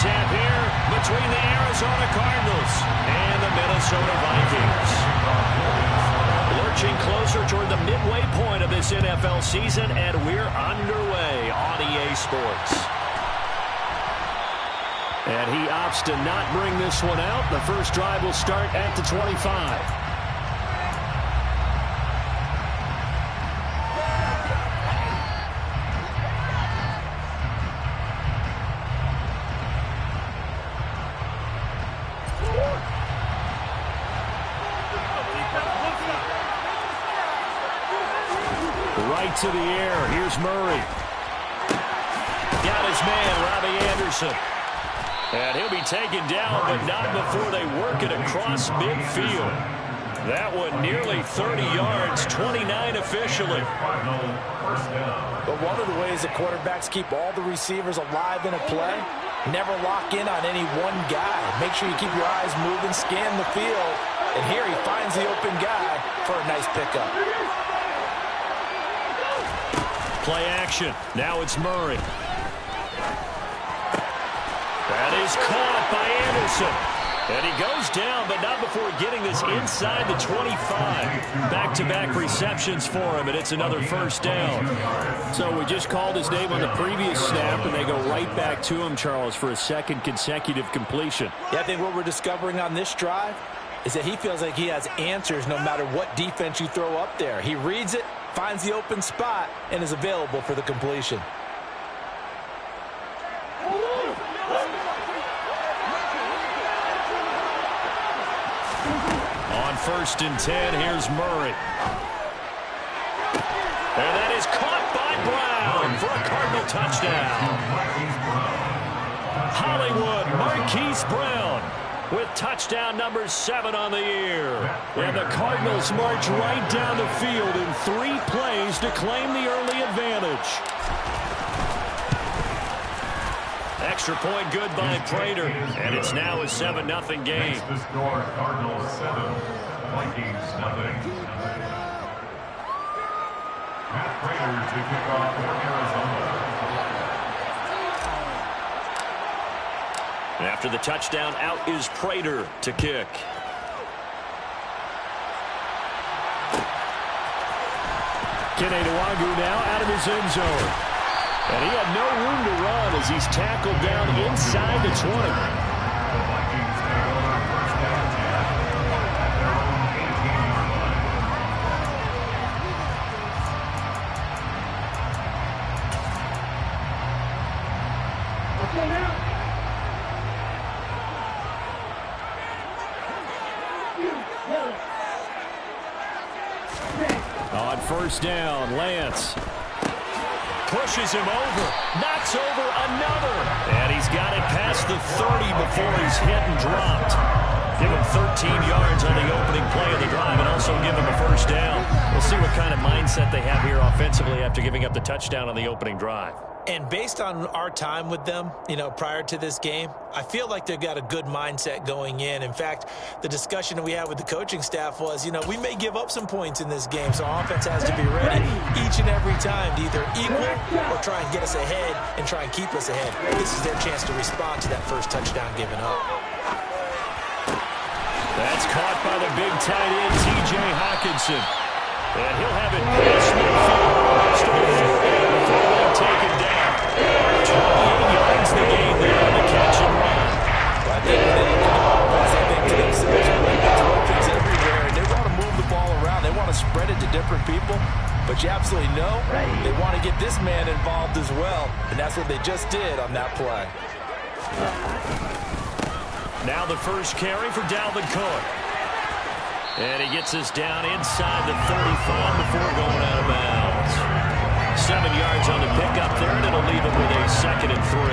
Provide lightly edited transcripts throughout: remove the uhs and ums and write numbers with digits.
tap here between the Arizona Cardinals and the Minnesota Vikings. Lurching closer toward the midway point of this NFL season, and we're underway on EA Sports. And he opts to not bring this one out. The first drive will start at the 25. Right to the air. Here's Murray. Got his man, Robbie Anderson. And he'll be taken down, but not before they work it across midfield. That one nearly 30 yards, 29 officially. But one of the ways the quarterbacks keep all the receivers alive in a play, never lock in on any one guy. Make sure you keep your eyes moving, scan the field. And here he finds the open guy for a nice pickup. Play action. Now it's Murray. That is caught by Anderson. And he goes down, but not before getting this inside the 25. Back-to-back receptions for him, and it's another first down. So we just called his name on the previous snap, and they go right back to him, Charles, for a second consecutive completion. Yeah, I think what we're discovering on this drive is that he feels like he has answers no matter what defense you throw up there. He reads it, finds the open spot, and is available for the completion. On 1st and 10, here's Murray. And that is caught by Brown for a Cardinal touchdown. Hollywood Marquise Brown with touchdown number 7 on the year. And the Cardinals march right down the field in 3 plays to claim the early advantage. Extra point good by Prater. And it's now a 7-0 game. The score, Cardinals 7, Vikings 0. Matt Prater to kick off for Arizona. After the touchdown, out is Prater to kick. Kene Nwangwu now out of his end zone. And he had no room to run as he's tackled down inside the 20. The Vikings take over first down at their own 18-yard line. On 1st down, Lance pushes him over, knocks over another, and he's got it past the 30 before he's hit and dropped. Give him 13 yards on the opening play of the drive and also give him a first down. We'll see what kind of mindset they have here offensively after giving up the touchdown on the opening drive. And based on our time with them, prior to this game, I feel like they've got a good mindset going in. In fact, the discussion that we had with the coaching staff was, we may give up some points in this game, so our offense has to be ready each and every time to either equal or try and get us ahead and try and keep us ahead. This is their chance to respond to that first touchdown given up. That's caught by the big tight end, T.J. Hockenson. And he'll have it past midfield. Still before being taken down. 28 yards the game there on the catch and run. Well, I think when they look at the offense, they think to themselves, there's weapons everywhere, and they want to move the ball around. They want to spread it to different people. But you absolutely know they want to get this man involved as well, and that's what they just did on that play. Now the first carry for Dalvin Cook. And he gets us down inside the 35 before going out of bounds. 7 yards on the pickup there, and it'll leave him with a 2nd and 3.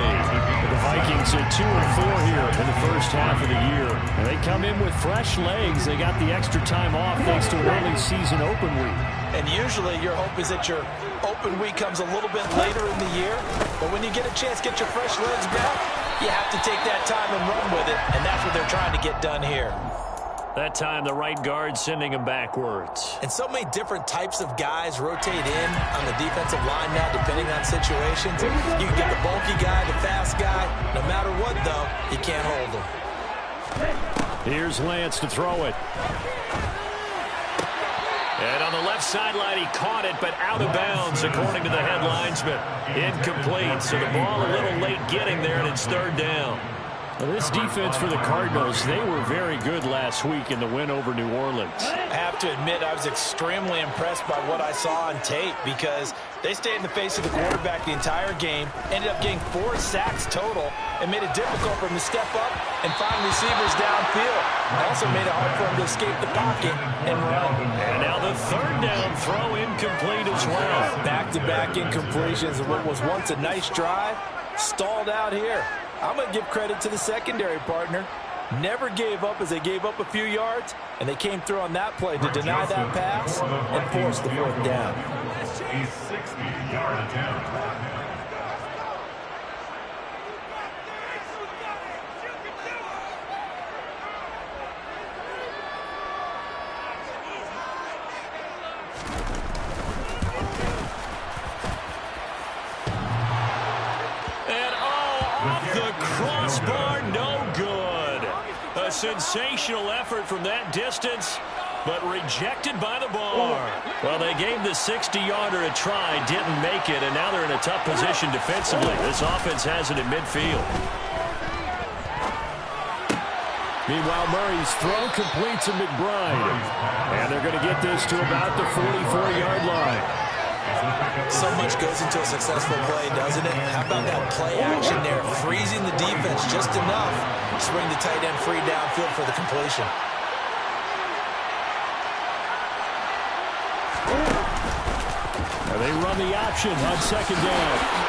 The Vikings are 2-4 here in the first half of the year. And they come in with fresh legs. They got the extra time off thanks to an early season open week. And usually your hope is that your open week comes a little bit later in the year. But when you get a chance to get your fresh legs back, you have to take that time and run with it. And that's what they're trying to get done here. That time, the right guard sending him backwards. And so many different types of guys rotate in on the defensive line now, depending on situations. You can get the bulky guy, the fast guy. No matter what, though, can't hold him. Here's Lance to throw it. And on the left sideline, he caught it, but out of bounds, according to the head linesman. Incomplete, so the ball a little late getting there, and it's third down. Well, this defense for the Cardinals, they were very good last week in the win over New Orleans. I have to admit, I was extremely impressed by what I saw on tape because they stayed in the face of the quarterback the entire game, ended up getting 4 sacks total, and made it difficult for him to step up and find receivers downfield. Also made it hard for him to escape the pocket and run. And now the third down throw incomplete as well. Back-to-back incompletions of what was once a nice drive, stalled out here. I'm going to give credit to the secondary partner. Never gave up as they gave up a few yards, and they came through on that play to deny that pass and force the fourth down. A 60-yard attempt. Crossbar, no good. A sensational effort from that distance, but rejected by the bar. Well, they gave the 60-yarder a try, didn't make it, and now they're in a tough position defensively. This offense has it in midfield. Meanwhile, Murray's throw completes to McBride. And they're going to get this to about the 44-yard line. So much goes into a successful play, doesn't it? How about that play action there, freezing the defense just enough to bring the tight end free downfield for the completion. Now they run the option on second down.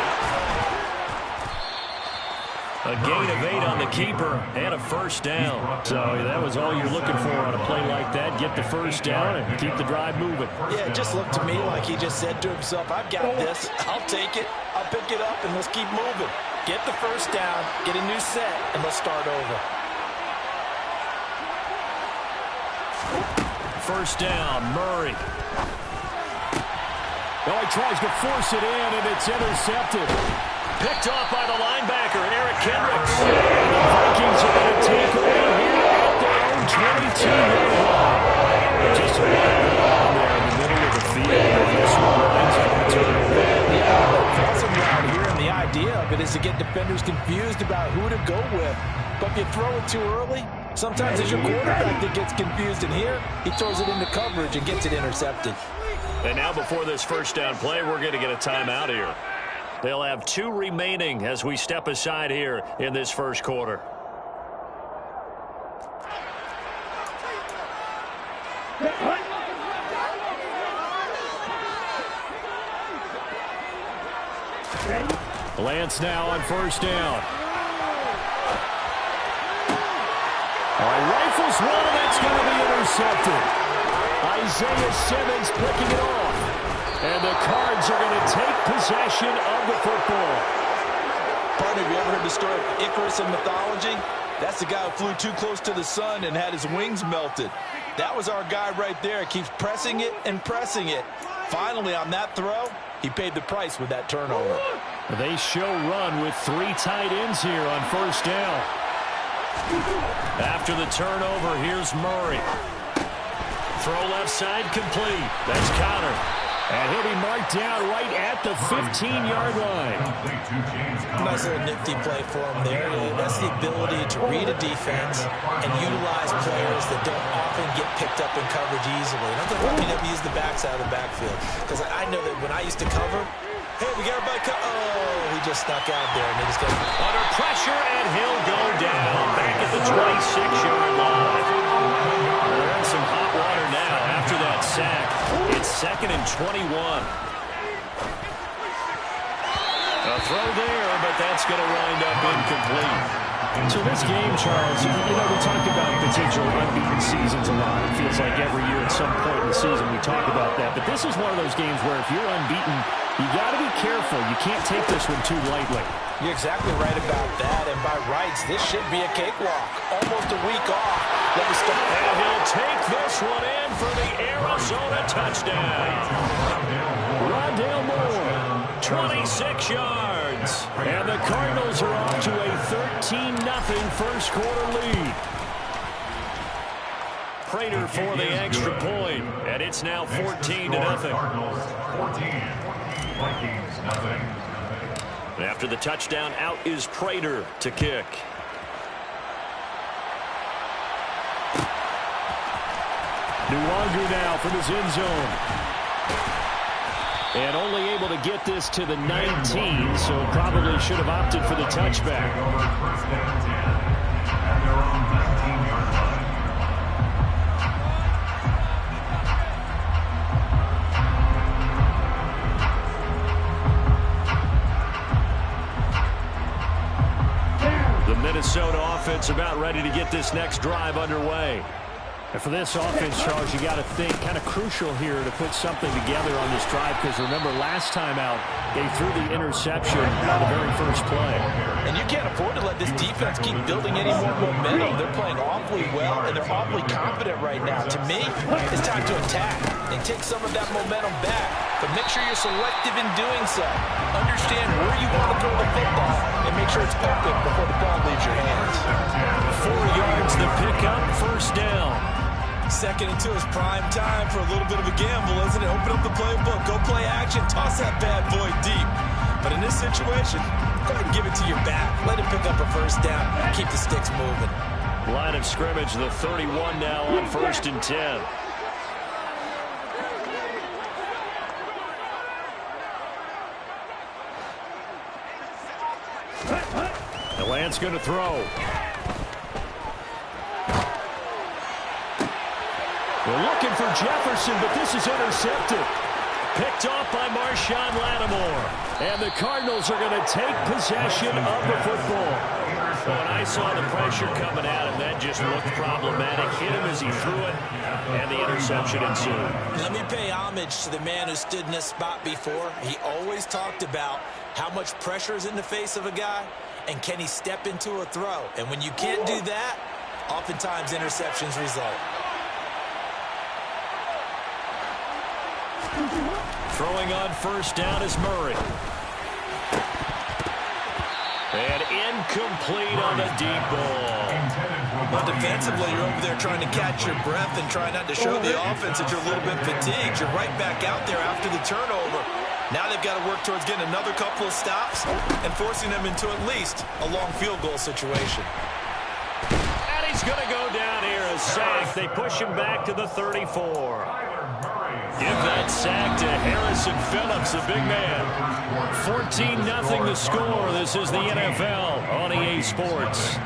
A gain of 8 on the keeper and a first down. So that was all you're looking for on a play like that. Get the first down and keep the drive moving. Yeah, it just looked to me like he just said to himself, I've got this. I'll take it. I'll pick it up, and let's keep moving. Get the first down, get a new set, and let's start over. First down, Murray. Oh, he tries to force it in, and it's intercepted. Picked off by the linebacker, Eric Kendricks. And the Vikings are going to take away here at their own 22-yard line. Just a down there in the middle of the field. This one winds up a turnover. Yeah, crossing route here, and the idea of it is to get defenders confused about who to go with. But if you throw it too early, sometimes it's your quarterback that gets confused. And here, he throws it into coverage and gets it intercepted. And now before this first down play, we're going to get a timeout here. They'll have 2 remaining as we step aside here in this first quarter. Lance now on first down. All right, rifles one, that's going to be intercepted. Isaiah Simmons picking it off. And the Cards are going to take possession of the football. Partner, have you ever heard the story of Icarus in mythology? That's the guy who flew too close to the sun and had his wings melted. That was our guy right there. Keeps pressing it and pressing it. Finally, on that throw, he paid the price with that turnover. They show run with 3 tight ends here on first down. After the turnover, here's Murray. Throw left side complete. That's Connor. And he'll be marked down right at the 15-yard line. Nice little nifty play for him there. That's the ability to read a defense and utilize players that don't often get picked up in coverage easily. And I'm talking about being able to use the backside of the backfield. Because I know that when I used to cover, hey, we got everybody he just snuck out there. And he's got under pressure, and he'll go down back at the 26-yard line. They're in some hot water now after that sack. It's 2nd and 21. A throw there, but that's going to wind up incomplete. So this game, Charles, we talked about potential unbeaten seasons a lot. It feels like every year at some point in the season we talk about that. But this is one of those games where if you're unbeaten, you got to be careful. You can't take this one too lightly. You're exactly right about that. And by rights, this should be a cakewalk. Almost a week off. Let me start. And he'll take this one in for the Arizona touchdown. Rondale Moore, 26 yards. yards. And the Cardinals are off to a 13-0 first quarter lead. Prater for the extra point, and it's now 14-0. Cardinals 14, Vikings nothing. After the touchdown, out is Prater to kick. Nuwangu now from his end zone. And only able to get this to the 19, so probably should have opted for the touchback. First down 10 at their own 19-yard line. The Minnesota offense about ready to get this next drive underway. And for this offense, Charles, you got to think kind of crucial here to put something together on this drive, because remember last time out they threw the interception on the very first play. And you can't afford to let this defense keep building any more momentum. They're playing awfully well, and they're awfully confident right now. To me, it's time to attack and take some of that momentum back. But make sure you're selective in doing so. Understand where you want to throw the football and make sure it's open before the ball leaves your hands. 4 yards the pickup, first down. Second and 2 is prime time for a little bit of a gamble, isn't it? Open up the playbook, go play action, toss that bad boy deep. But in this situation, go ahead and give it to your back. Let him pick up a first down, keep the sticks moving. Line of scrimmage, the 31 now on 1st and 10. The Lance going to throw. They're looking for Jefferson, but this is intercepted. Picked off by Marshawn Lattimore. And the Cardinals are going to take possession of the football. When I saw the pressure coming at him, that just looked problematic. Hit him as he threw it, and the interception ensued. Let me pay homage to the man who stood in this spot before. He always talked about how much pressure is in the face of a guy, and can he step into a throw. And when you can't do that, oftentimes interceptions result. Throwing on first down is Murray. And incomplete on the deep ball. Well, defensively, you're over there trying to catch your breath and try not to show the offense that you're a little bit fatigued. You're right back out there after the turnover. Now they've got to work towards getting another couple of stops and forcing them into at least a long field goal situation. And he's going to go down here, a sack. They push him back to the 34. Give that sack to Harrison Phillips, the big man. 14-0 the score. This is the NFL on EA Sports.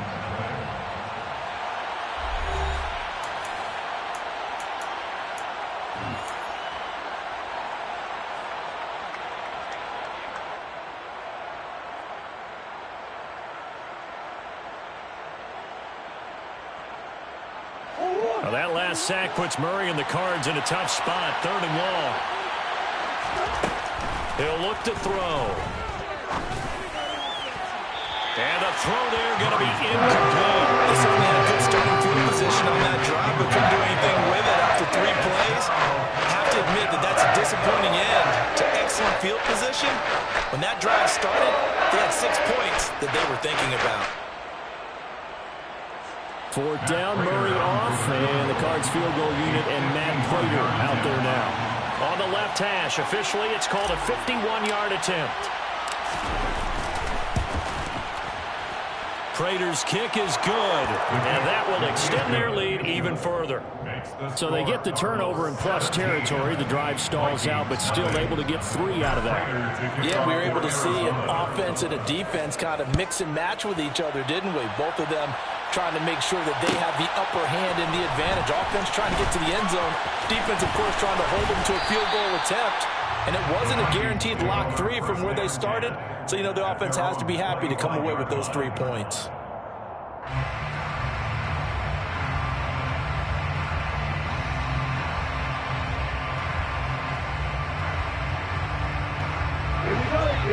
Well, that last sack puts Murray and the Cards in a tough spot, 3rd and long. He'll look to throw. And the throw there going to be incomplete. They certainly had a good starting field position on that drive, but couldn't do anything with it after 3 plays. I have to admit that that's a disappointing end to excellent field position. When that drive started, they had 6 points that they were thinking about. 4th down, Murray off, and the Cards field goal unit and Matt Prater out there now. On the left hash, officially it's called a 51-yard attempt. Prater's kick is good, and that will extend their lead even further. So they get the turnover in plus territory. The drive stalls out, but still able to get 3 out of that. Yeah, we were able to see an offense and a defense kind of mix and match with each other, didn't we? Both of them trying to make sure that they have the upper hand and the advantage. Offense trying to get to the end zone. Defense, of course, trying to hold them to a field goal attempt. And it wasn't a guaranteed lock 3 from where they started. So, you know, the offense has to be happy to come away with those 3 points.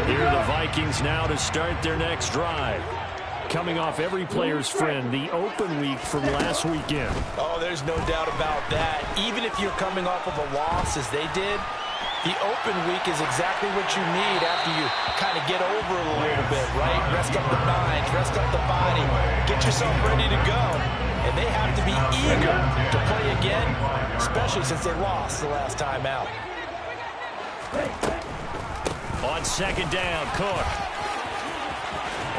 Here are the Vikings now to start their next drive. Coming off every player's friend, the open week from last weekend. Oh, there's no doubt about that. Even if you're coming off of a loss as they did, The open week is exactly what you need after you kind of get over it a little bit, right? Rest up the mind, rest up the body, get yourself ready to go. And they have to be eager to play again, especially since they lost the last time out. On second down, Cook.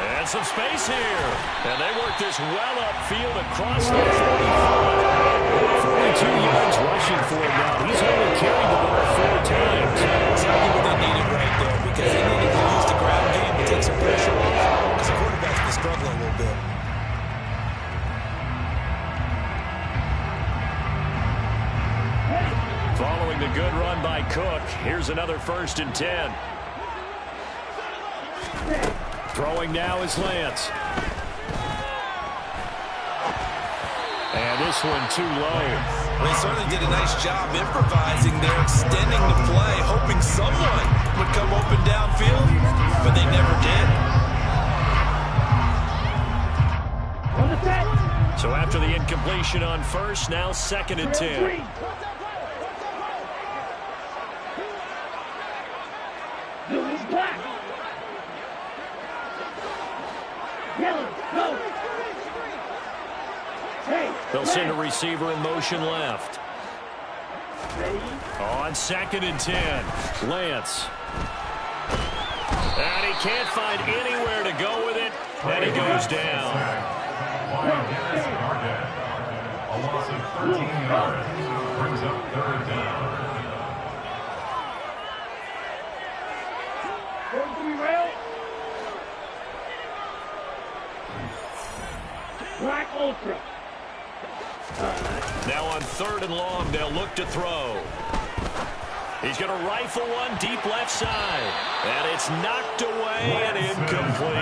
And some space here. And they work this well upfield across the 45. 42 yards rushing for him now. He's only carried the ball 4 times. Exactly what they needed right there, because they needed to use the ground game to take some pressure off, because the quarterback's been struggling a little bit. Following the good run by Cook, here's another 1st and 10. Throwing now is Lance. And this one too low. Well, they certainly did a nice job improvising there, extending the play, hoping someone would come open downfield, but they never did. So after the incompletion on 1st, now 2nd and 10. They'll send a receiver in motion left. On 2nd and 10, Lance. And he can't find anywhere to go with it, and he goes down. A loss of 13 yards brings up 3rd down. Black Ultra. Now on 3rd and long, they'll look to throw. He's going to rifle one deep left side. And it's knocked away and incomplete.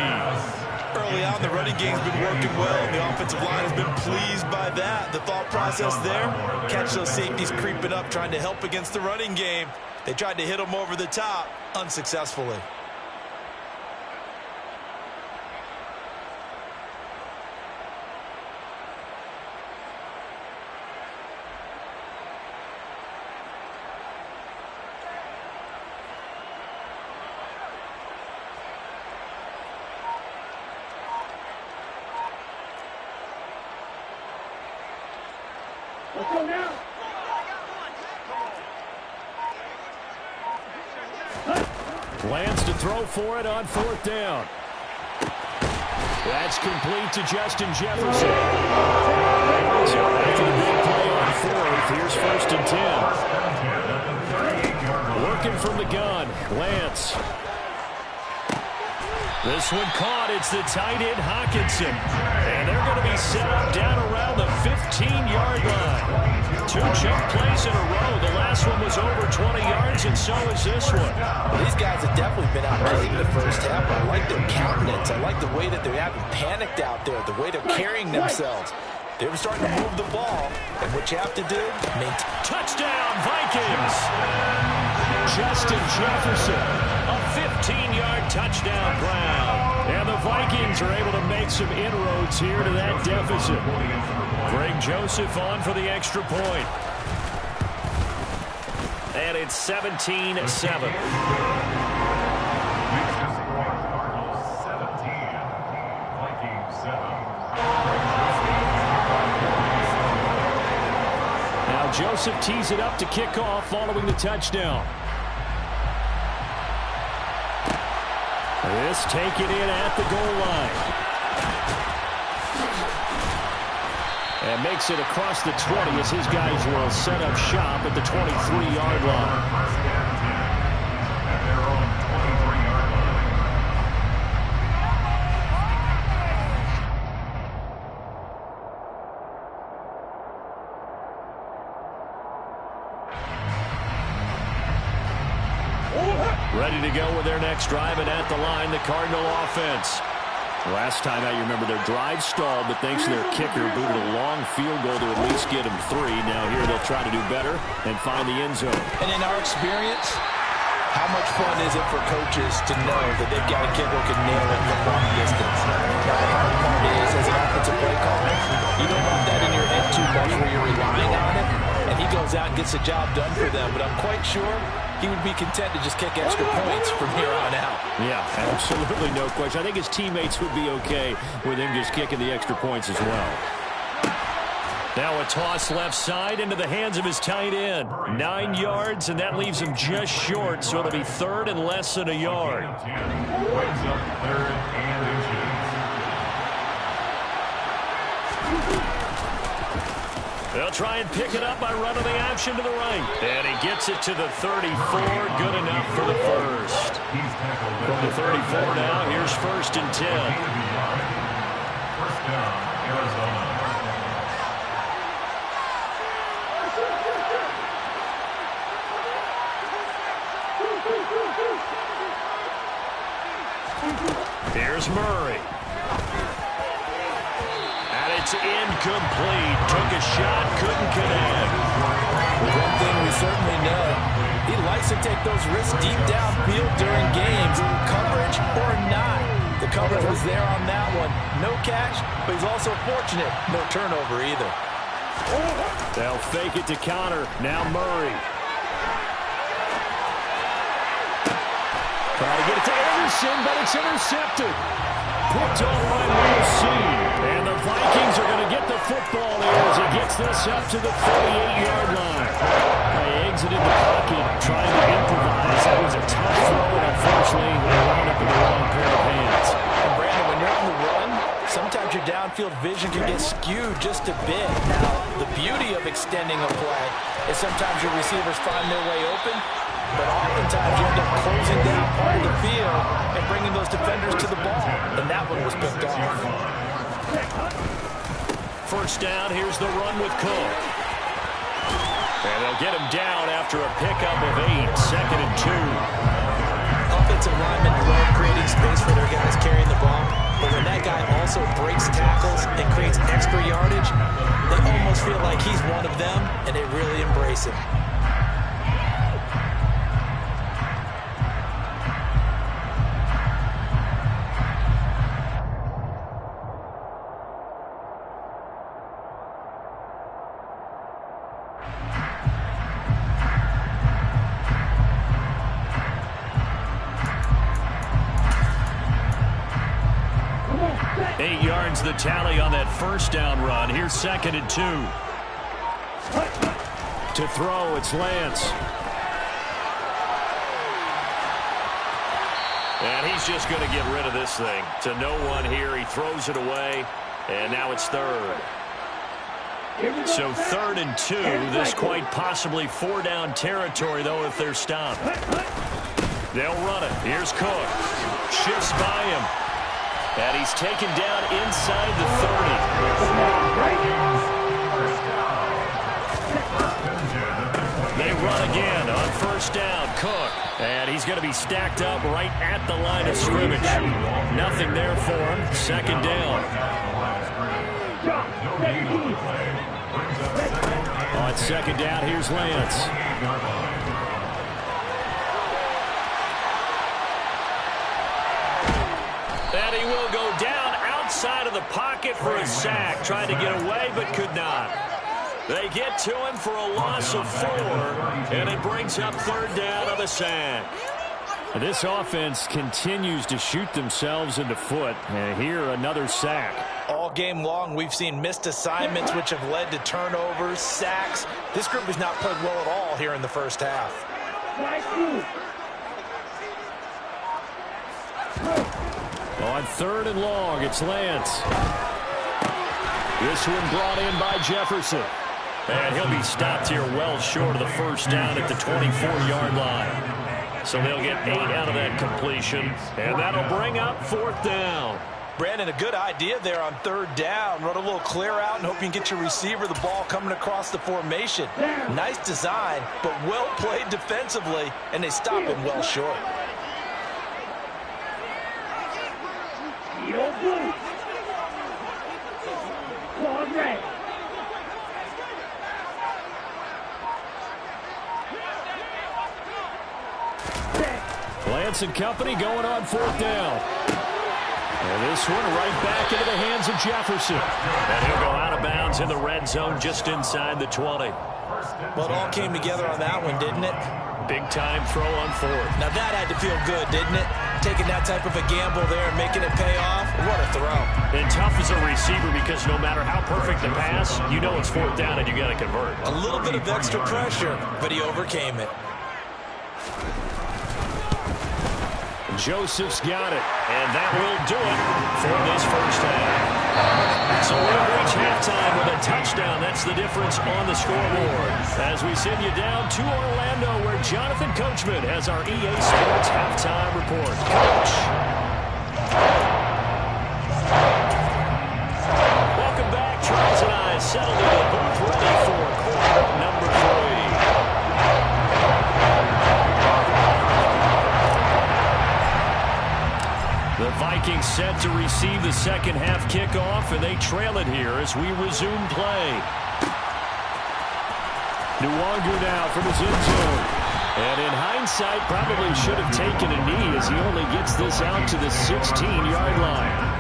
Early on, the running game's been working well, and the offensive line has been pleased by that. The thought process there, catch those safeties creeping up, trying to help against the running game. They tried to hit them over the top, unsuccessfully. Let's go now. Lance to throw for it on 4th down. That's complete to Justin Jefferson. So after the big play on 4th, here's 1st and 10. Working from the gun, Lance. This one caught. It's the tight end, Hockenson. And they're going to be set up down around the 15-yard line. 2 chunk plays in a row. The last one was over 20 yards, and so is this one. Well, these guys have definitely been outplayed in the first half. I like their countenance. I like the way that they haven't panicked out there, the way they're carrying themselves. They were starting to move the ball, and what you have to do, touchdown, Vikings! Justin Jefferson, a 15-yard touchdown ground. And the Vikings are able to make some inroads here to that deficit. Greg Joseph on for the extra point. And it's 17-7. Now Joseph tees it up to kick off following the touchdown. This taken in at the goal line. And makes it across the 20 as his guys will set up shop at the 23-yard line. Ready to go with their next drive, and at the line, the Cardinal offense. Last time out, you remember their drive stalled, but thanks to their kicker, booted a long field goal to at least get them 3. Now here they'll try to do better and find the end zone. And in our experience, how much fun is it for coaches to know that they've got a kicker who can nail it from long distance? Now, the hard part is, as an offensive play caller, you don't want that in your head too much where you're relying on it, and he goes out and gets the job done for them. But I'm quite sure he would be content to just kick extra points from here on out. Yeah, absolutely no question. I think his teammates would be okay with him just kicking the extra points as well. Now a toss left side into the hands of his tight end. 9 yards, and that leaves him just short, so it'll be third and less than a yard. Brings up third and inches. They'll try and pick it up by running the option to the right. And he gets it to the 34. Good enough for the first. From the 34 now, here's 1st and 10. First down, Arizona. Here's Murray. And it's incomplete. Took a shot, couldn't connect. One thing we certainly know, he likes to take those risks deep downfield during games, coverage or not. The coverage was there on that one. No catch, but he's also fortunate. No turnover either. They'll fake it to counter. Now Murray. Trying to get it to Anderson, but it's intercepted. Picked off by Will. And the Vikings are going to get the football here as he gets this up to the 48-yard line. They exited the pocket trying to improvise. That was a tough throw, and unfortunately, they wound up with the wrong pair of hands. And Brandon, when you're on the run, sometimes your downfield vision can get skewed just a bit. Now, the beauty of extending a play is sometimes your receivers find their way open, but oftentimes you end up closing down part of the field and bringing those defenders to the ball. And that one was picked off. First down, here's the run with Cook. And they'll get him down after a pickup of 8, 2nd and 2. Offensive linemen love creating space for their guys carrying the ball. But when that guy also breaks tackles and creates extra yardage, they almost feel like he's one of them, and they really embrace him. The tally on that first down run. Here's 2nd and 2. To throw, it's Lance. And he's just going to get rid of this thing. To no one here. He throws it away. And now it's 3rd. So 3rd and 2. This quite possibly 4-down territory, though, if they're stopped. They'll run it. Here's Cook. Shifts by him. And he's taken down inside the 30. They run again on first down. Cook. And he's going to be stacked up right at the line of scrimmage. Nothing there for him. 2nd down. On 2nd down, here's Lance. And he will go down outside of the pocket for a sack. Tried to get away, but could not. They get to him for a loss of 4, and it brings up 3rd down on the sack. This offense continues to shoot themselves in the foot. And here, another sack. All game long, we've seen missed assignments, which have led to turnovers, sacks. This group has not played well at all here in the first half. On 3rd and long, it's Lance. This one brought in by Jefferson. And he'll be stopped here well short of the first down at the 24-yard line. So they'll get 8 out of that completion. And that'll bring up 4th down. Brandon, a good idea there on 3rd down. Run a little clear out and hope you can get your receiver the ball coming across the formation. Nice design, but well played defensively, and they stop him well short. Lance and company going on 4th down. And this one right back into the hands of Jefferson. And he'll go out of bounds in the red zone just inside the 20. Well, it all came together on that one, didn't it? Big-time throw on fourth. Now that had to feel good, didn't it? Taking that type of a gamble there and making it pay off. What a throw. And tough as a receiver because no matter how perfect the pass, you know it's fourth down and you got to convert. A little bit of extra pressure, but he overcame it. Joseph's got it, and that will do it for this first half. So we'll reach halftime with a touchdown. That's the difference on the scoreboard. As we send you down to Orlando, where Jonathan Coachman has our EA Sports halftime report. Coach. Welcome back. Charles and I settled in the booth ready for quarter number 3. The Vikings set to receive the second half kickoff, and they trail it here as we resume play. Nwangu now from his end zone. And in hindsight, probably should have taken a knee as he only gets this out to the 16-yard line.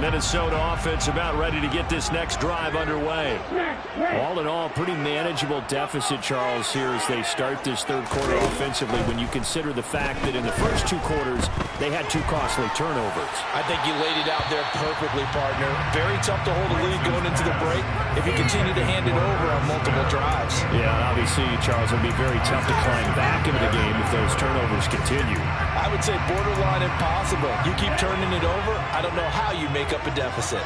Minnesota offense about ready to get this next drive underway. All in all, pretty manageable deficit, Charles, here as they start this third quarter offensively when you consider the fact that in the first 2 quarters, they had 2 costly turnovers. I think you laid it out there perfectly, partner. Very tough to hold a lead going into the break if you continue to hand it over on multiple drives. Yeah, obviously, Charles, it'll be very tough to climb back into the game if those turnovers continue. I would say borderline impossible. You keep turning it over, I don't know how you make up a deficit.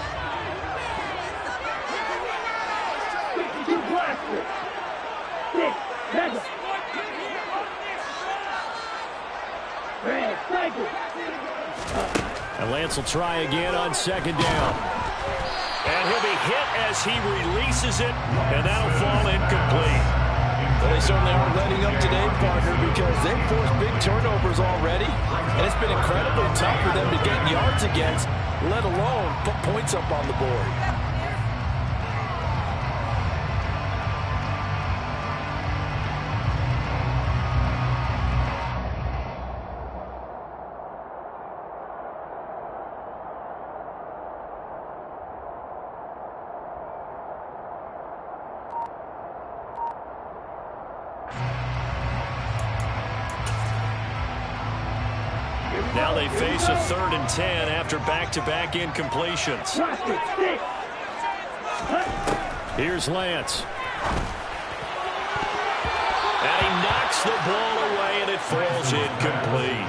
And Lance will try again on second down. And he'll be hit as he releases it, and that'll fall incomplete. Well, they certainly aren't letting up today, partner, because they've forced big turnovers already, and it's been incredibly tough for them to get yards against, let alone put points up on the board. Now they face a 3rd and 10 after back-to-back incompletions. Here's Lance. And he knocks the ball away, and it falls incomplete.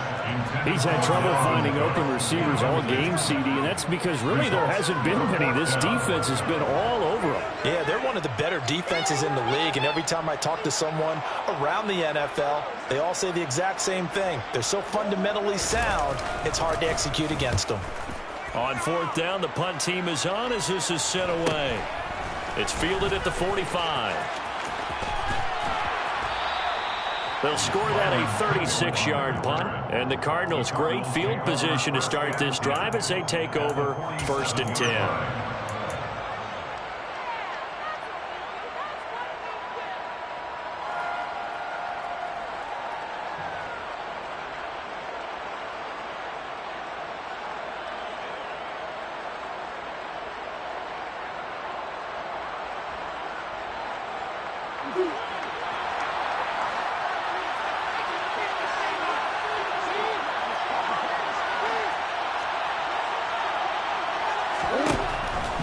He's had trouble finding open receivers all game, CD, and that's because really there hasn't been many. This defense has been all over them. Yeah, they're one of the better defenses in the league, and every time I talk to someone around the NFL, they all say the exact same thing. They're so fundamentally sound, it's hard to execute against them. On 4th down, the punt team is on as this is sent away. It's fielded at the 45. They'll score that a 36-yard punt, and the Cardinals great field position to start this drive as they take over 1st and 10.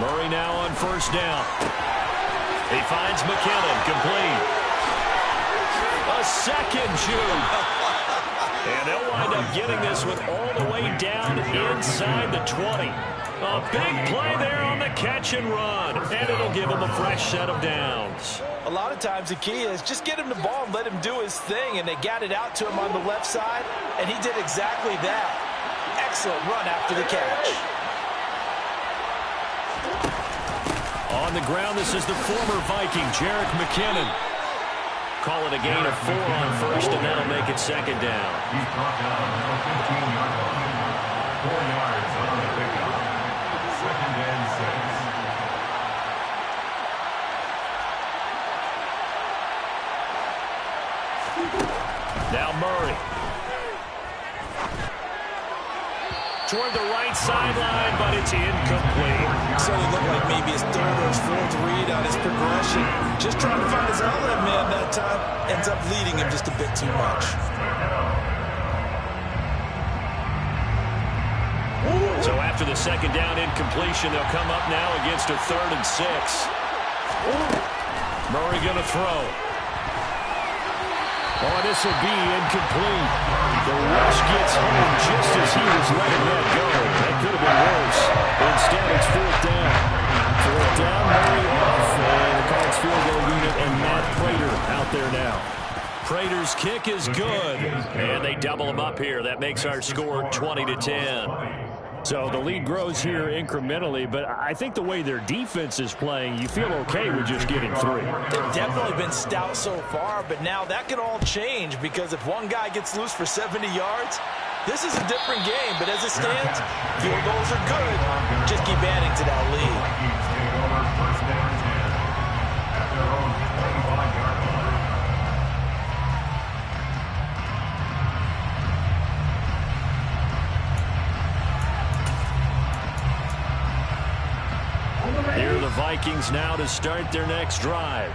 Murray now on 1st down. He finds McKinnon, complete. A second juke. And they'll wind up getting this one all the way down inside the 20. A big play there on the catch and run. And it'll give him a fresh set of downs. A lot of times the key is just get him the ball and let him do his thing. And they got it out to him on the left side, and he did exactly that. Excellent run after the catch. On the ground, this is the former Viking, Jerick McKinnon. Call it a gain of 4 on 1st, and that'll make it 2nd down. He's brought down on the 15-yard line. 4 yards on the pickup. 2nd and 6. Murray. Toward the right sideline, but it's incomplete. So it looked like maybe his third or his fourth read on his progression. Just trying to find his outlet man that time. Ends up leading him just a bit too much. So after the second down incompletion, they'll come up now against a 3rd and 6. Murray going to throw. Oh, this will be incomplete. The rush gets home just as he was letting that go. That could have been worse. Instead, it's 4th down. 4th down, Murray off, and the Cards field goal unit and Matt Prater out there now. Prater's kick is good, and they double him up here. That makes our score 20-10. So the lead grows here incrementally, but I think the way their defense is playing, you feel okay with just getting 3. They've definitely been stout so far, but now that could all change because if one guy gets loose for 70 yards, this is a different game. But as it stands, field goals are good. Just keep adding to that lead. Vikings take over 1st down and 10 at their own 25-yard line. Here are the Vikings now to start their next drive.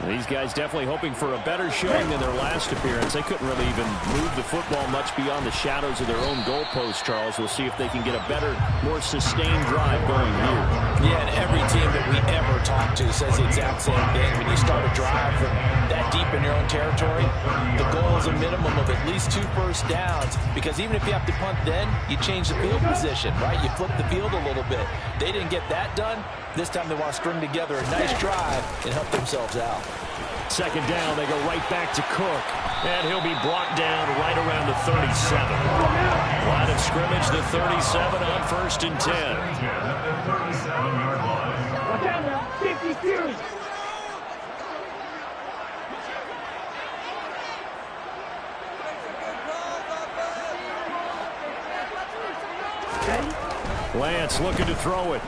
These guys definitely hoping for a better showing than their last appearance. They couldn't really even move the football much beyond the shadows of their own goalpost, Charles. We'll see if they can get a better, more sustained drive going here. Yeah, and every team that we ever talk to says the exact same thing. When you start a drive from that deep in your own territory, the goal is a minimum of at least 2 first downs, because even if you have to punt then, you change the field position, right? You flip the field a little bit. They didn't get that done. This time they want to string together a nice drive and help themselves out. 2nd down, they go right back to Cook. And he'll be brought down right around the 37. Line of scrimmage, the 37 on 1st and 10. At their 37-yard line. Watch out now. 50 Fury. Lance looking to throw it.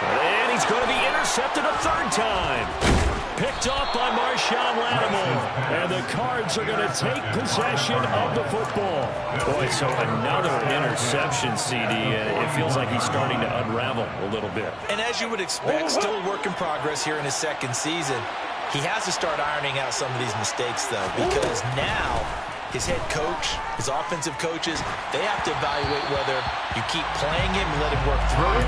And he's going to be intercepted a 3rd time. Picked off by Marshawn Lattimore. And the Cards are going to take possession of the football. Boy, so another interception, CD. It feels like he's starting to unravel a little bit. And as you would expect, still a work in progress here in his 2nd season. He has to start ironing out some of these mistakes, though, because now his head coach, his offensive coaches, they have to evaluate whether you keep playing him and let him work through it,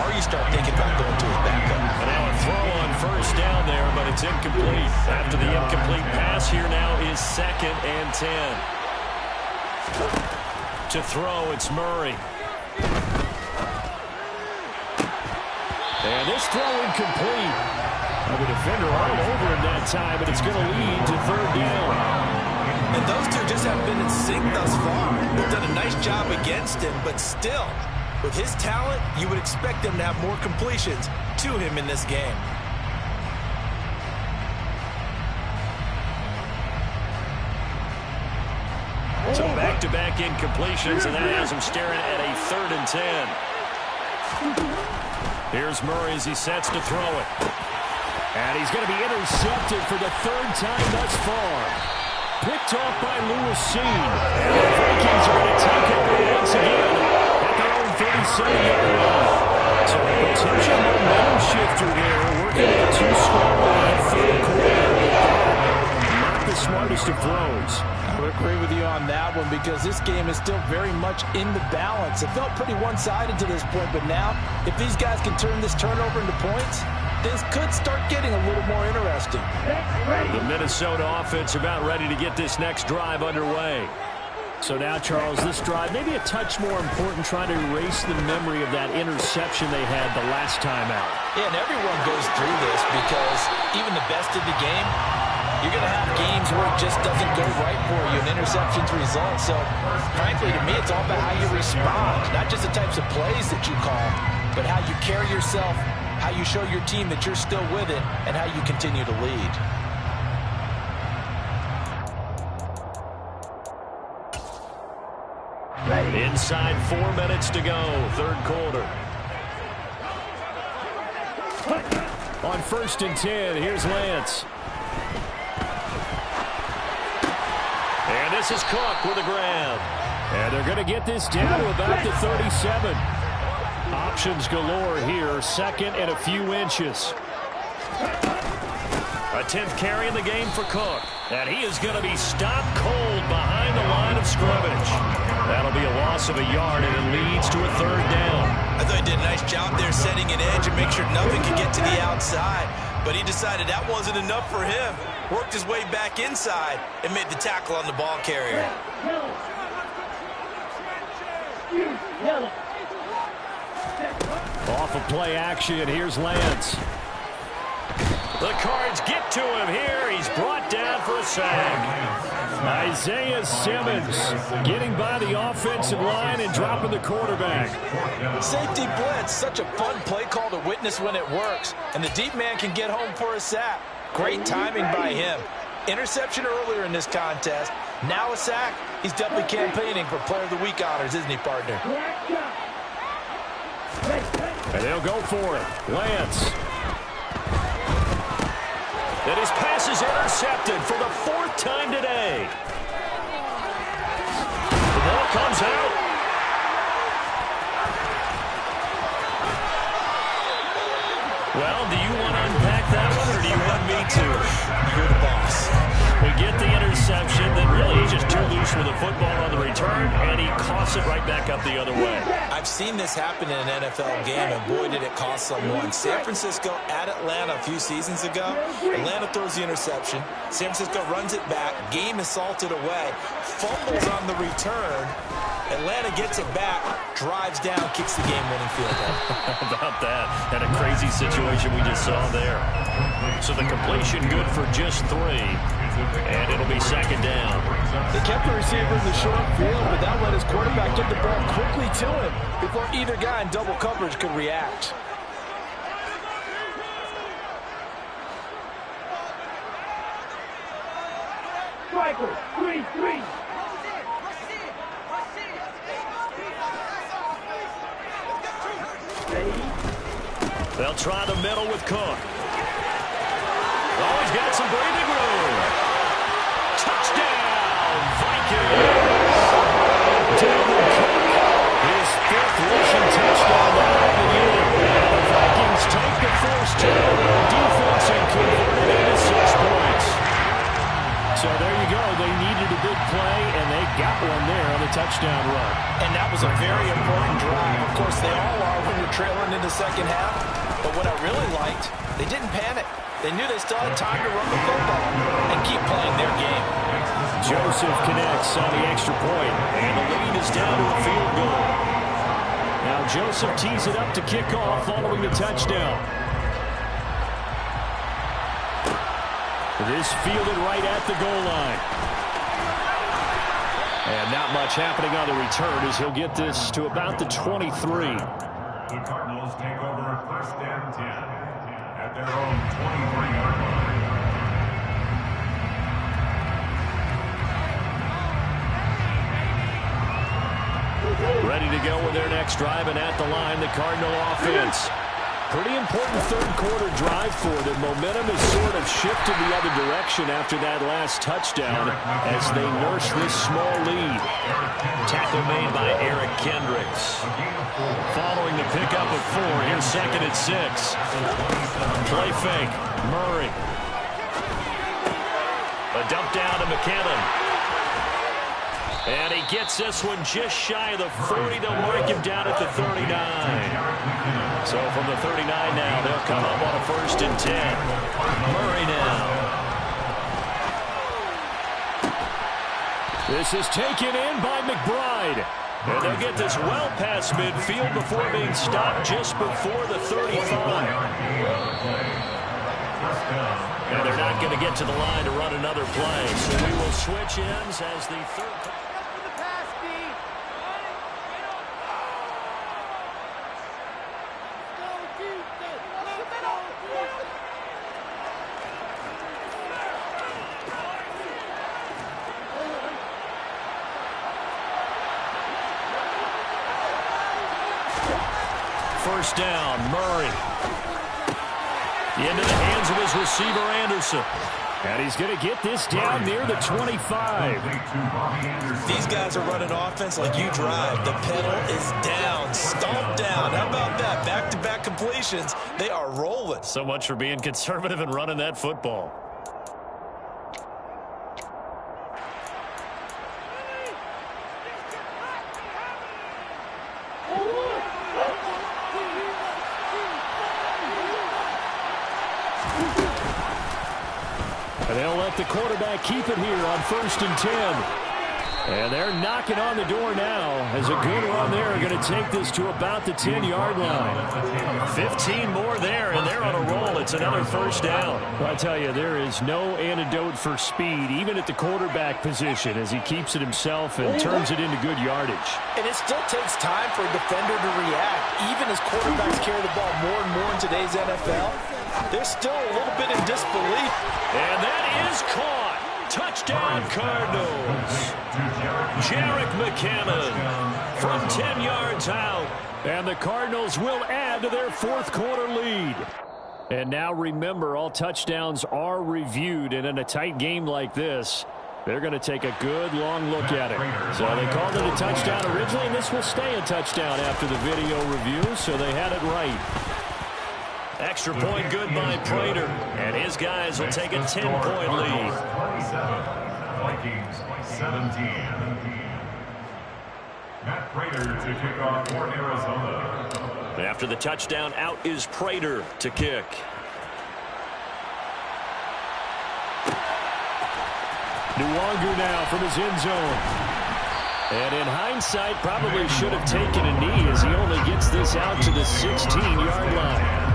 or you start thinking about going to his backup. And now a throw on 1st down there, but it's incomplete. After the incomplete pass, here now is 2nd and 10. To throw, it's Murray. And this throw incomplete. The defender all over him that time, but it's going to lead to 3rd down. And those two just haven't been in sync thus far. They've done a nice job against him, but still, with his talent, you would expect them to have more completions to him in this game. So back-to-back incompletions, and that has him staring at a 3rd and 10. Here's Murray as he sets to throw it. And he's going to be intercepted for the 3rd time thus far. Picked off by Lewis Cine. And the Vikings are going to take over once again at their own 37-yard line. So a potential momentum shifter there, working at a 2-score line, 3rd quarter. Not the smartest of throws. I would agree with you on that one, because this game is still very much in the balance. It felt pretty one-sided to this point, but now, if these guys can turn this turnover into points, things could start getting a little more interesting. The Minnesota offense about ready to get this next drive underway. So now, Charles, this drive maybe a touch more important, trying to erase the memory of that interception they had the last time out. Yeah, and everyone goes through this, because even the best of the game, you're going to have games where it just doesn't go right for you, and interceptions result. So, frankly, to me, it's all about how you respond, not just the types of plays that you call, but how you carry yourself, how you show your team that you're still with it, and how you continue to lead. Inside 4 minutes to go, 3rd quarter. On 1st and 10, here's Lance. this is Cook with a grab. And they're going to get this down to about the 37. Options galore here. Second and a few inches. A 10th carry in the game for Cook. And he is going to be stopped cold behind the line of scrimmage. That'll be a loss of a yard, and it leads to a 3rd down. I thought he did a nice job there setting an edge and make sure nothing could get to the outside. But he decided that wasn't enough for him. Worked his way back inside and made the tackle on the ball carrier. Off of play action, here's Lance. The Cards get to him here. He's brought down for a sack. Isaiah Simmons getting by the offensive line and dropping the quarterback. Safety blitz, such a fun play call to witness when it works. And the deep man can get home for a sack. Great timing by him. Interception earlier in this contest. Now a sack. He's definitely campaigning for Player of the Week honors, isn't he, partner? And they'll go for it. Lance. And his pass is intercepted for the 4th time today. The ball comes out. Well, do you want to unpack that one, or do you want me to? You're the boss. We get the interception, then really he's just too loose with the football on the return, and he coughs it right back up the other way. I've seen this happen in an NFL game, and boy, did it cost someone. San Francisco at Atlanta a few seasons ago. Atlanta throws the interception. San Francisco runs it back. Game is salted away. Fumbles on the return. Atlanta gets it back, drives down, kicks the game-winning field goal. How about that? And a crazy situation we just saw there. So the completion good for just 3. And it'll be 2nd down. They kept the receiver in the short field, but that let his quarterback get the ball quickly to him before either guy in double coverage could react. Striker, 3-3. They'll try the middle with Cook. Oh, he's got some breathing room. Touchdown, Vikings. Dalvin Cook, his 5th rushing touchdown of the year. The Vikings take the first turnover on defense and convert it into 6 points. So there you go. They needed a big play, and they got one there on the touchdown run. And that was a very important drive. Of course, they all are when you're trailing in the second half. But what I really liked, they didn't panic. They knew they still had time to run the football and keep playing their game. Joseph connects on the extra point. And the lead is down to a field goal. Now Joseph tees it up to kick off following the touchdown. This fielded right at the goal line. And not much happening on the return as he'll get this to about the 23. The Cardinals take over 1st and 10 at their own 23-yard line. Ready to go with their next drive, and at the line, the Cardinal offense. Pretty important 3rd quarter drive for them. Momentum has sort of shifted the other direction after that last touchdown as they nurse this small lead. Tackle made by Eric Kendricks. Following the pickup of 4, here's 2nd and 6. Play fake, Murray. A dump down to McKinnon. And he gets this one just shy of the 40. They'll mark him down at the 39. So from the 39 now, they'll come up on a 1st and 10. Murray now. This is taken in by McBride. And they'll get this well past midfield before being stopped just before the 35. And they're not going to get to the line to run another play. So we will switch ends as the 3rd. First down, Murray. Into the hands of his receiver, Anderson. And he's going to get this down near the 25. These guys are running offense like you drive. The pedal is down, stomped down. How about that? Back-to-back completions. They are rolling. So much for being conservative and running that football. And they'll let the quarterback keep it here on 1st and 10. And they're knocking on the door now as a good run there are going to take this to about the 10-yard line. 15 more there, and they're on a roll. It's another first down. Well, I tell you, there is no antidote for speed, even at the quarterback position, as he keeps it himself and turns it into good yardage. And it still takes time for a defender to react. Even as quarterbacks carry the ball more and more in today's NFL, there's still a little bit of disbelief. And that is caught. Touchdown, Cardinals. Jerick McKinnon from 10 yards out. And the Cardinals will add to their 4th quarter lead. And now remember, all touchdowns are reviewed. And in a tight game like this, they're going to take a good long look at it. So they called it a touchdown originally, and this will stay a touchdown after the video review, so they had it right. Extra point good by Prater. And his guys will take a 10-point lead. Vikings 17. Matt Prater to kick off for Arizona. After the touchdown, out is Prater to kick. Nwangu now from his end zone. And in hindsight, probably should have taken a knee as he only gets this out to the 16-yard line.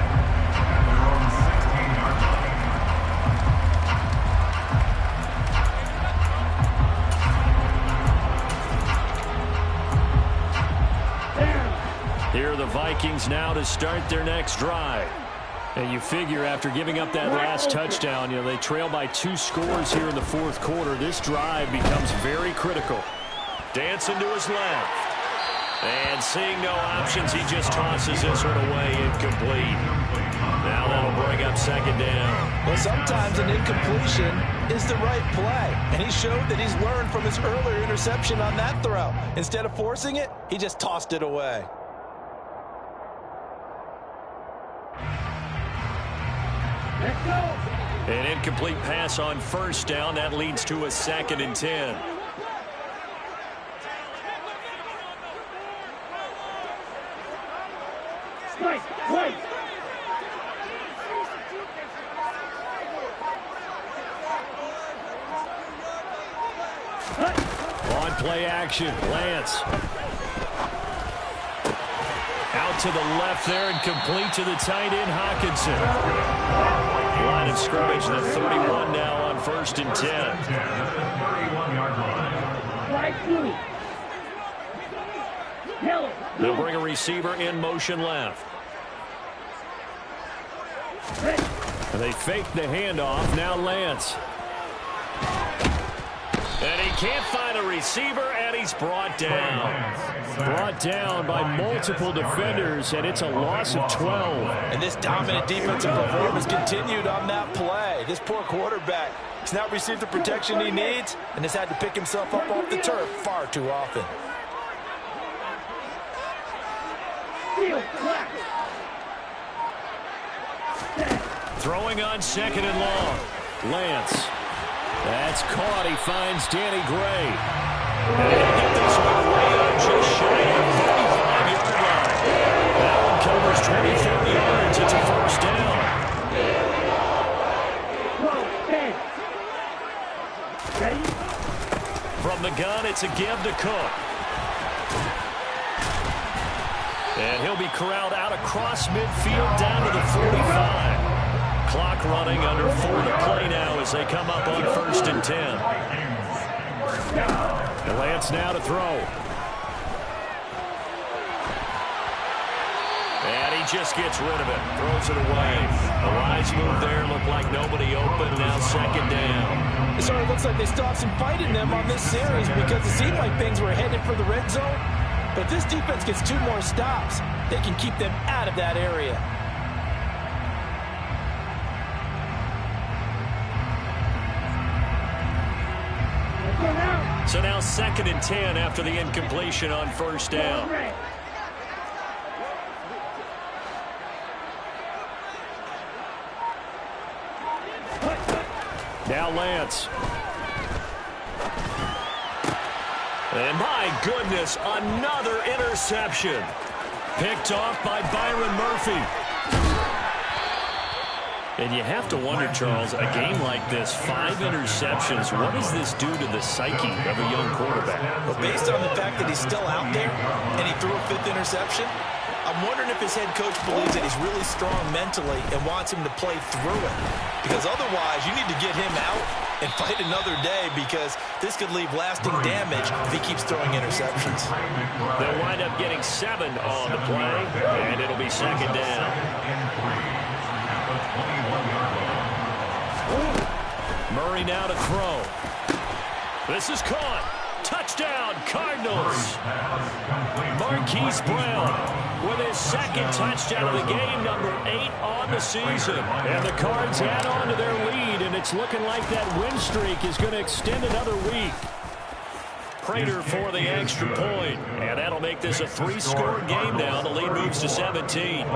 Here are the Vikings now to start their next drive. And you figure after giving up that last touchdown, they trail by 2 scores here in the 4th quarter. This drive becomes very critical. Dancing to his left. And seeing no options, he just tosses this one away, incomplete. Now that'll bring up 2nd down. Well, sometimes an incompletion is the right play. And he showed that he's learned from his earlier interception on that throw. Instead of forcing it, he just tossed it away. An incomplete pass on 1st down. That leads to a 2nd and 10. On play action, Lance. Out to the left there and complete to the tight end, Hockenson. Line of scrimmage, the 31 now on 1st and 10. 31-yard line. They'll bring a receiver in motion left. They fake the handoff. Now Lance. And he can't find a receiver, and he's brought down. Brought down by multiple defenders, and it's a loss of 12. And this dominant defensive performance continued on that play. This poor quarterback has not received the protection he needs and has had to pick himself up off the turf far too often. Throwing on 2nd and long. Lance. That's caught. He finds Danny Gray. And he'll get this one way up just shy of the 35-yard line. That one covers 24 yards. It's a 1st down. From the gun, it's a give to Cook. And he'll be corralled out across midfield down to the 45. Clock running, under 4 to play now as they come up on 1st and 10. And Lance now to throw. And he just gets rid of it, throws it away. A wise move there, looked like nobody open, now 2nd down. It sort of looks like they still have some fight in them on this series because it seemed like things were headed for the red zone. But if this defense gets 2 more stops, they can keep them out of that area. So now 2nd and 10 after the incompletion on first down. Now Lance. And my goodness, another interception. Picked off by Byron Murphy. And you have to wonder, Charles, a game like this, 5 interceptions, what does this do to the psyche of a young quarterback? Well, based on the fact that he's still out there and he threw a 5th interception, I'm wondering if his head coach believes that he's really strong mentally and wants him to play through it. Because otherwise, you need to get him out and fight another day, because this could leave lasting damage if he keeps throwing interceptions. They'll wind up getting 7 on the play, and it'll be 2nd down. Murray now to throw. This is caught. Touchdown, Cardinals. Marquise Brown with his 2nd touchdown of the game, number 8 on the season. And the Cards add on to their lead, and it's looking like that win streak is going to extend another week. Prater for the extra point, and that'll make this a 3-score game now. The lead moves to 17.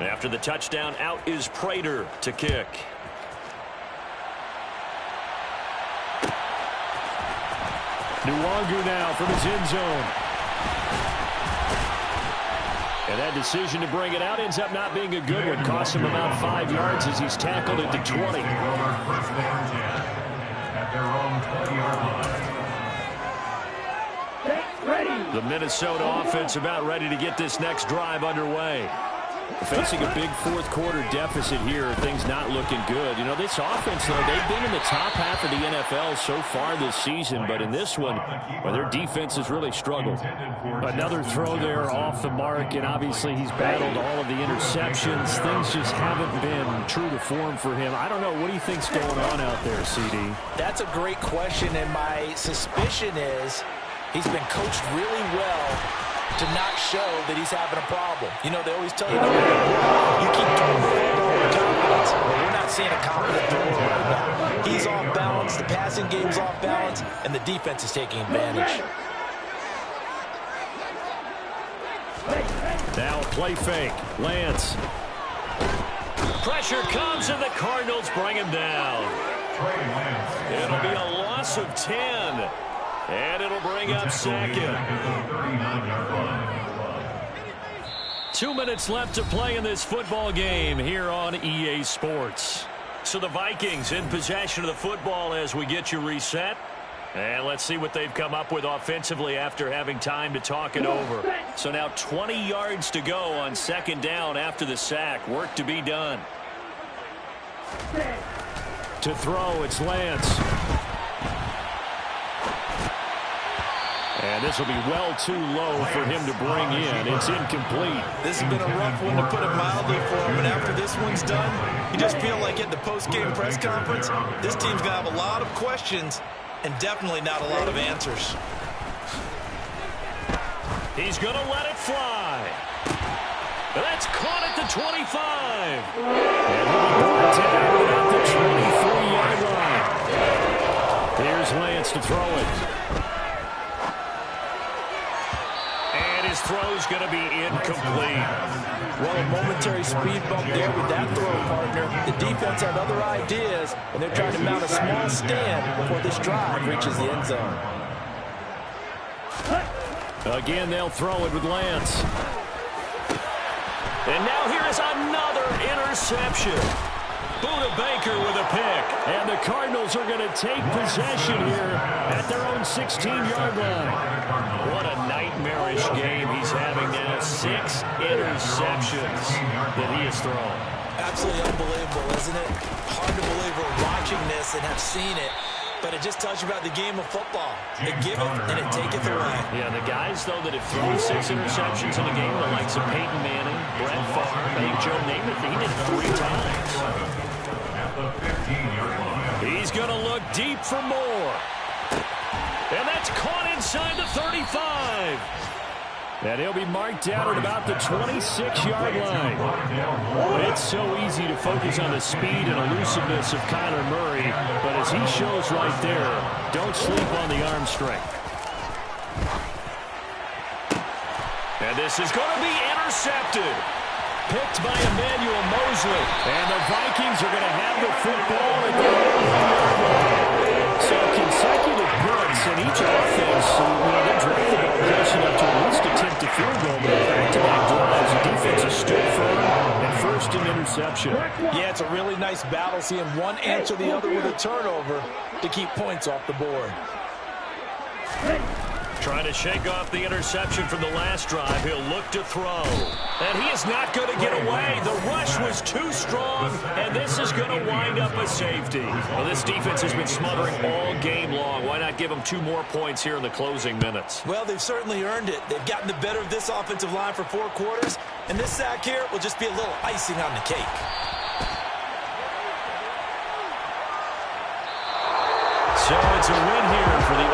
After the touchdown, out is Prater to kick. Nwangu now from his end zone. And that decision to bring it out ends up not being a good one. Cost him about 5 yards as he's tackled at the 20. The Minnesota offense about ready to get this next drive underway. Facing a big 4th quarter deficit here, things not looking good. You know, this offense, though, they've been in the top half of the NFL so far this season, but in this one, well, their defense has really struggled. Another throw there off the mark, and obviously he's battled all of the interceptions. Things just haven't been true to form for him. I don't know. What do you think's going on out there, CD? That's a great question, and my suspicion is he's been coached really well to not show that he's having a problem. You know, they always tell you that you keep throwing the football with confidence. Well, we're not seeing a confident thrower right now. He's off balance, the passing game's off balance, and the defense is taking advantage. Now a play fake. Lance. Pressure comes, and the Cardinals bring him down. It'll be a loss of 10. And it'll bring up 2nd. 2 minutes left to play in this football game here on EA Sports. So the Vikings in possession of the football as we get you reset. And let's see what they've come up with offensively after having time to talk it over. So now 20 yards to go on 2nd down after the sack. Work to be done. To throw, it's Lance. And this will be well too low for him to bring in. It's incomplete. This has been a rough one, to put it mildly, for him. And after this one's done, you just feel like at the post-game press conference, this team's going to have a lot of questions and definitely not a lot of answers. He's going to let it fly. That's caught at the 25. And he'll be brought down at the 23-yard line. Here's Lance to throw it. His throw's going to be incomplete. Well, a momentary speed bump there with that throw, partner. The defense had other ideas, and they're trying to mount a small stand before this drive reaches the end zone. Again, they'll throw it with Lance. And now here is another interception. Budda Baker with a pick. And the Cardinals are going to take possession here at their own 16-yard line. What a nightmarish game he's having now. 6 interceptions that he has thrown. Absolutely unbelievable, isn't it? Hard to believe we're watching this and have seen it, but it just tells you about the game of football. It giveth and it taketh away. Yeah, the guys, though, that have thrown 6 interceptions in a game, the likes of Peyton Manning, Brett Favre, I think Joe Namath, he did 3 times. He's going to look deep for more. And that's caught inside the 35. And he'll be marked down at about the 26-yard line. It's so easy to focus on the speed and elusiveness of Kyler Murray, but as he shows right there, don't sleep on the arm strength. And this is going to be intercepted. Picked by Emmanuel Mosley. And the Vikings are going to have the football at the line. So consecutive picks, and each offense, they drive the ball close enough to at least attempt a field goal, but back-to-back drives, the defense has stood firm, and first an interception. Yeah, it's a really nice battle, seeing one answer the other with a turnover to keep points off the board. Trying to shake off the interception from the last drive. He'll look to throw. And he is not going to get away. The rush was too strong, and this is going to wind up a safety. Well, this defense has been smothering all game long. Why not give them 2 more points here in the closing minutes? Well, they've certainly earned it. They've gotten the better of this offensive line for 4 quarters, and this sack here will just be a little icing on the cake. So it's a win here for the